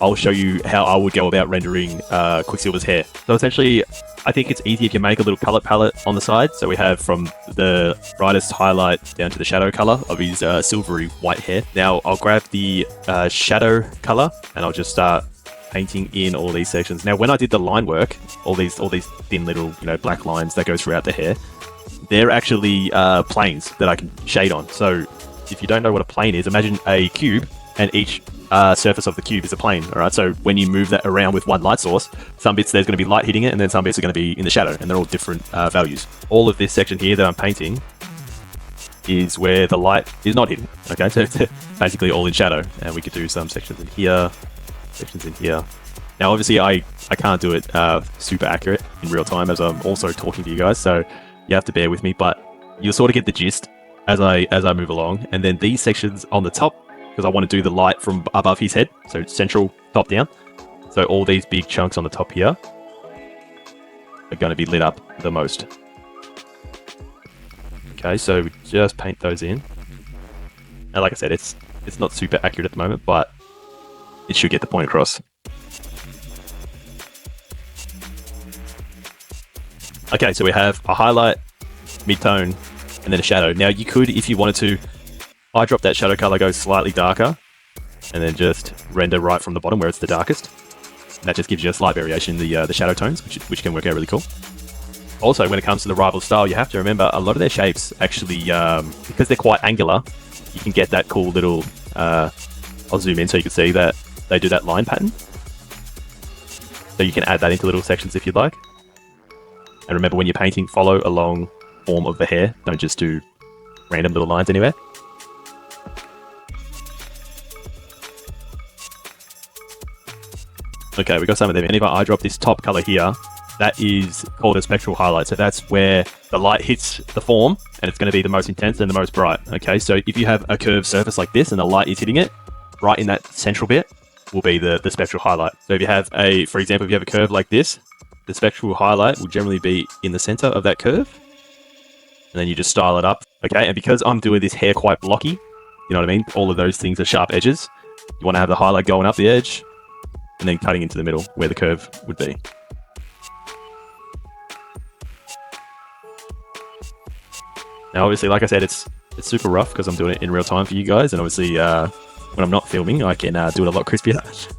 I'll show you how I would go about rendering Quicksilver's hair. So essentially, I think it's easy if you make a little color palette on the side. So we have from the brightest highlight down to the shadow color of his silvery white hair. Now I'll grab the shadow color and I'll just start painting in all these sections. Now when I did the line work, all these thin little black lines that go throughout the hair, they're actually planes that I can shade on. So if you don't know what a plane is, imagine a cube and each surface of the cube is a plane. All right, so when you move that around with one light source, some bits there's going to be light hitting it, and then some bits are going to be in the shadow, and they're all different values. All of this section here that I'm painting is where the light is not hitting. Okay, so it's basically all in shadow, and we could do some sections in here, sections in here. Now, obviously, I can't do it super accurate in real time as I'm also talking to you guys, so you have to bear with me, but you'll sort of get the gist as I move along. And then these sections on the top, because I want to do the light from above his head, so central top down. So all these big chunks on the top here are going to be lit up the most. Okay, so we just paint those in. And like I said, it's not super accurate at the moment, but it should get the point across. Okay, so we have a highlight, mid-tone, and then a shadow. Now you could, if you wanted to, I drop that shadow color, go slightly darker, and then just render right from the bottom where it's the darkest. And that just gives you a slight variation in the shadow tones, which can work out really cool. Also, when it comes to the rival style, you have to remember a lot of their shapes actually, because they're quite angular, you can get that cool little, I'll zoom in so you can see that they do that line pattern. So you can add that into little sections if you'd like. And remember, when you're painting, follow along form of the hair. Don't just do random little lines anywhere. Okay, we got some of them. And if I drop this top color here, that is called a spectral highlight. So that's where the light hits the form and it's going to be the most intense and the most bright. Okay, so if you have a curved surface like this and the light is hitting it, right in that central bit will be the spectral highlight. So if you have for example, if you have a curve like this, the spectral highlight will generally be in the center of that curve. And then you just style it up. Okay, and because I'm doing this hair quite blocky, you know what I mean? All of those things are sharp edges. You want to have the highlight going up the edge and then cutting into the middle where the curve would be. Now, obviously, like I said, it's super rough because I'm doing it in real time for you guys. And obviously, when I'm not filming, I can do it a lot crispier.